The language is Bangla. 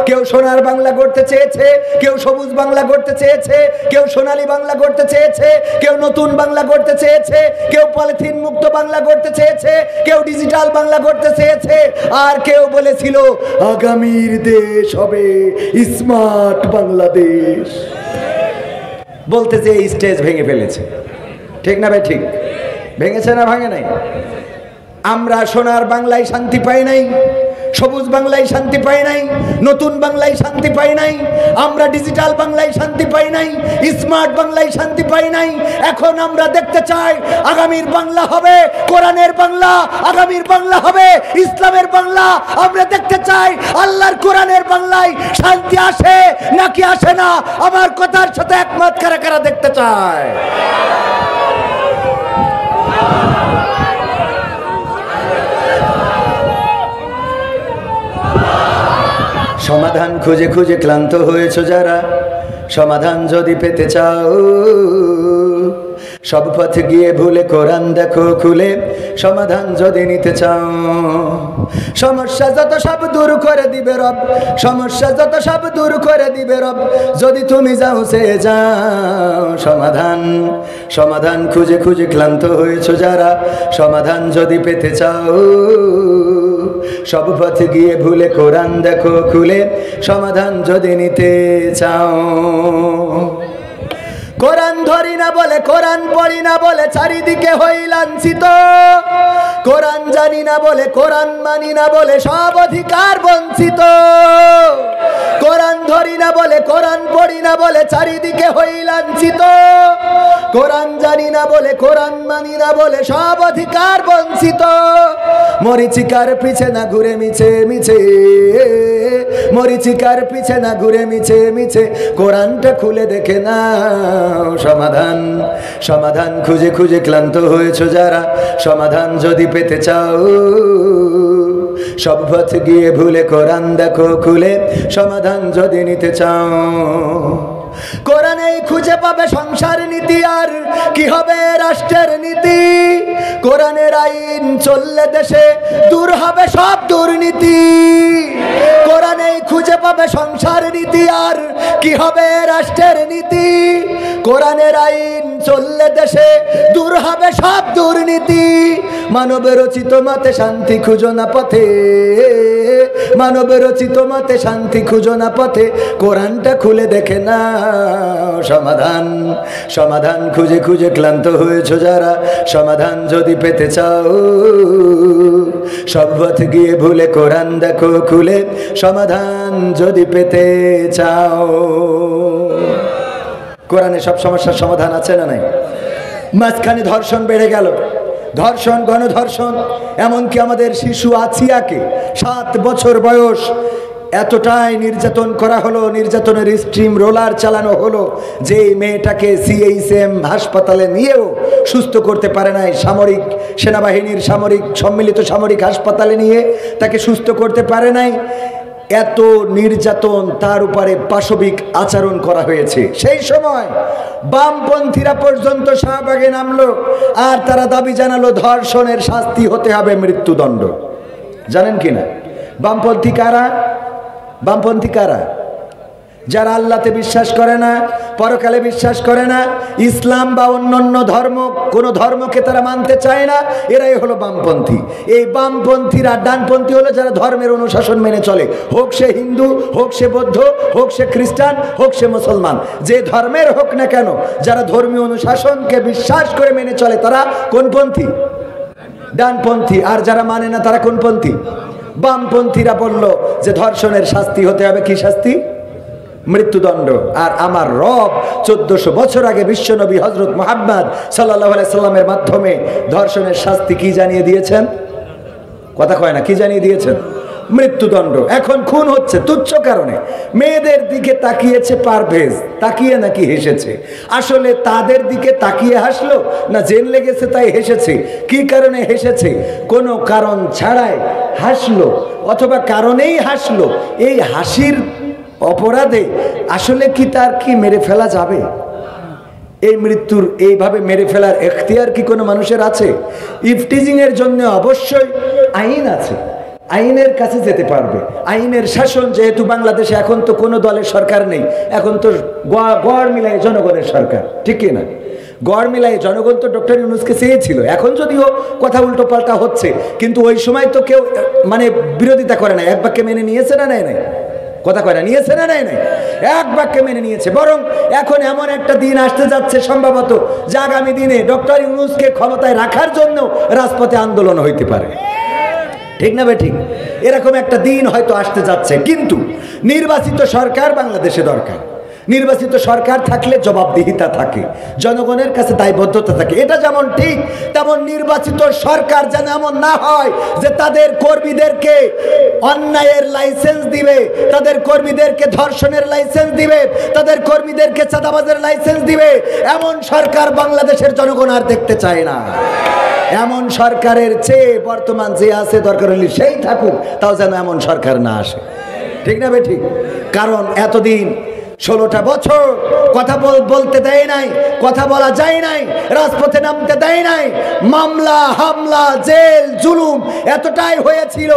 কেউ সোনার বাংলা গড়তে চেয়েছে, কেউ সবুজ বাংলা গড়তে চেয়েছে, কেউ সোনালী বাংলা গড়তে চেয়েছে, কেউ নতুন বাংলা গড়তে চেয়েছে, কেউ পলিথিন মুক্ত বাংলা গড়তে চেয়েছে, কেউ ডিজিটাল বাংলা গড়তে চেয়েছে, আর কেউ বলেছিল আগামীর দেশ হবে স্মার্ট বাংলাদেশ। বলতে যে এই স্টেজ ভেঙে ফেলেছে। ঠিক না ভাই? ঠিক ভেঙেছে না ভাঙে নাই? আমরা সোনার বাংলায় শান্তি পাই নাই, সবুজ বাংলায় শান্তি পাই নাই, নতুন বাংলায় শান্তি পাই নাই, আমরা ডিজিটাল বাংলায় শান্তি পাই নাই, স্মার্ট বাংলায় শান্তি পাই নাই। এখন আমরা দেখতে চাই আগামীর বাংলা হবে কোরআনের বাংলা, আগামীর বাংলা হবে ইসলামের বাংলা। আমরা দেখতে চাই আল্লাহর কোরআনের বাংলায় শান্তি আসে নাকি আসে না। আমার কথার সাথে একমত কারা কারা দেখতে চায়? সমাধান খুঁজে খুঁজে ক্লান্ত হয়েছো যারা, সমাধান যদি পেতে চাও সব পথ গিয়ে ভুলে কোরআন দেখো খুলে, সমাধান যদি নিতে চাও। সমস্যা যত সব দূর করে দিবে রব, সমস্যা যত সব দূর করে দিবে রব, যদি তুমি যাও সে যাও। সমাধান সমাধান খুঁজে খুঁজে ক্লান্ত হয়েছো যারা, সমাধান যদি পেতে চাও সব পথ গিয়ে ভুলে কোরআন দেখো খুলে, সমাধান যদি নিতে চাও। কোরআন ধরি না বলে, কোরআন পড়ি না বলে চারিদিকে হই লাঞ্ছিত, কোরআন জানি না বলে, কোরআন মানি না বলে সব অধিকার বঞ্চিত। কোরআন ধরি না বলে, কোরআন পড়ি না বলে চারিদিকে হই লাঞ্ছিত, কোরআন জানি না বলে, কোরআন মানি না বলে সব অধিকার বঞ্চিত। মরিচিকার পিছে না ঘুরে মিছে মিছে, মরিচিকার পিছে না ঘুরে মিছে মিছে, কোরআনটা খুলে দেখে না। সমাধান সমাধান খুঁজে খুঁজে ক্লান্ত হয়েছো যারা, সমাধান যদি পেতে চাও সব পথ গিয়ে ভুলে কোরআন দেখো খুলে, সমাধান যদি নিতে চাও। কোরআনেই খুঁজে পাবে সংসার নীতি, আর কি হবে রাষ্ট্রের নীতি। কোরআনের আইন চললে দেশে দূর হবে সব দুর্নীতি। কোরআনেই খুঁজে পাবে সংসার নীতি, আর কি হবে রাষ্ট্রের নীতি। কোরআনের আইন চললে দেশে দূর হবে সব দুর্নীতি। মানব রচিত মতে শান্তি খুঁজো না পথে, মানব রচিত মতে শান্তি খুঁজো না পথে, কোরআনটা খুলে দেখে না। সমাধান সমাধান খুঁজে খুঁজে ক্লান্ত হয়েছো যারা, সমাধান যদি পেতে চাও সব পথ গিয়ে ভুলে কোরআন দেখো খুলে, সমাধান যদি পেতে চাও। কোরআনে সব সমস্যার সমাধান আছে না নাই? মাঝখানে ধর্ষণ বেড়ে গেল, ধর্ষণ গণধর্ষণ, এমনকি আমাদের শিশু আছিয়াকে 7 বছর বয়স এতটাই নির্যাতন করা হলো, নির্যাতনের স্ট্রিম রোলার চালানো হলো যে মেয়েটাকে CHM হাসপাতালে নিয়েও সুস্থ করতে পারে নাই। সামরিক সেনাবাহিনীর সামরিক সম্মিলিত সামরিক হাসপাতালে নিয়ে তাকে সুস্থ করতে পারে নাই। এত নির্যাতন, তার উপরে পাশবিক আচরণ করা হয়েছে। সেই সময় বামপন্থীরা পর্যন্ত শাহবাগে নামলো, আর তারা দাবি জানালো ধর্ষণের শাস্তি হতে হবে মৃত্যুদণ্ড। জানেন কিনা বামপন্থী কারা? বামপন্থী কারা? যারা আল্লাহতে বিশ্বাস করে না, পরকালে বিশ্বাস করে না, ইসলাম বা অন্যান্য ধর্ম, কোনো ধর্মকে তারা মানতে চায় না, এরাই হলো বামপন্থী। এই বামপন্থীরা, ডানপন্থী হলো যারা ধর্মের অনুশাসন মেনে চলে, হোক সে হিন্দু, হোক সে বৌদ্ধ, হোক সে খ্রিস্টান, হোক সে মুসলমান, যে ধর্মের হোক না কেন, যারা ধর্মীয় অনুশাসনকে বিশ্বাস করে মেনে চলে তারা কোন পন্থী? ডানপন্থী। আর যারা মানে না তারা কোন পন্থী? বামপন্থীরা বলল যে ধর্ষণের শাস্তি হতে হবে, কি শাস্তি? মৃত্যুদণ্ড। আর আমার রব 1400 বছর আগে বিশ্বনবী হযরত মুহাম্মদ সাল্লাল্লাহু আলাইহি সাল্লামের মাধ্যমে ধর্ষণের শাস্তি কি জানিয়ে দিয়েছেন? কথা কয় না, কি জানিয়ে দিয়েছেন? মৃত্যুদণ্ড। এখন খুন হচ্ছে তুচ্ছ কারণে। মেয়েদের দিকে তাকিয়েছে পারভেজ, তাকিয়ে নাকি হেসেছে? আসলে তাদের দিকে তাকিয়ে হাসলো না জেল লেগেছে তাই হেসেছে? কি কারণে হেসেছে? কোনো কারণ ছাড়াই হাসলো, অথবা কারণেই হাসলো। এই হাসির অপরাধে আসলে কি তার কি মেরে ফেলা যাবে? এই মৃত্যুর এইভাবে মেরে ফেলার এখতিয়ার কি কোনো মানুষের আছে? ইফটিজিং এর জন্য অবশ্যই আইন আছে, আইনের কাছে যেতে পারবে। আইনের শাসন যেহেতু বাংলাদেশে এখন তো কোনো দলের সরকার নেই, এখন তো গড় মিলাই জনগণের সরকার, ঠিক কি না? গড় মিলাই জনগণ তো ডক্টর ইউনূসকে চেয়েছিল। এখন যদিও কথা উল্টো পাল্টা হচ্ছে, কিন্তু ওই সময় তো কেউ মানে বিরোধিতা করে না, এক বাক্যে মেনে নিয়েছে না নেয় নাই? কথা কয় না, নিয়েছে না নেয় নাই? এক বাক্যে মেনে নিয়েছে। বরং এখন এমন একটা দিন আসতে যাচ্ছে সম্ভবত যে আগামী দিনে ডক্টর ইউনূসকে ক্ষমতায় রাখার জন্য রাজপথে আন্দোলন হইতে পারে, ঠিক না বে ঠিক? এরকম একটা দিন হয়তো আসতে যাচ্ছে। কিন্তু নির্বাচিত সরকার বাংলাদেশে দরকার। নির্বাচিত সরকার থাকলে জবাবদিহিতা থাকে, জনগণের কাছে দায়বদ্ধতা থাকে। এটা যেমন ঠিক, তেমন নির্বাচিত সরকার যেন এমন না হয় যে তাদের কর্মীদেরকে অন্যায়ের লাইসেন্স দিবে, তাদের কর্মীদেরকে ধর্ষণের লাইসেন্স দিবে, তাদের কর্মীদেরকে চাঁদাবাজের লাইসেন্স দিবে। এমন সরকার বাংলাদেশের জনগণ আর দেখতে চায় না। এমন সরকারের চেয়ে বর্তমান যে আছে দরকার হলে সেই থাকুক, তাও যেন এমন সরকার না আসে, ঠিক না বে ঠিক? কারণ এতদিন 16টা বছর কথা বলতে দেয় নাই, কথা বলা যায় নাই, রাজপথে নামতে দেয় নাই, মামলা হামলা জেল জুলুম এতটাই হয়েছিল।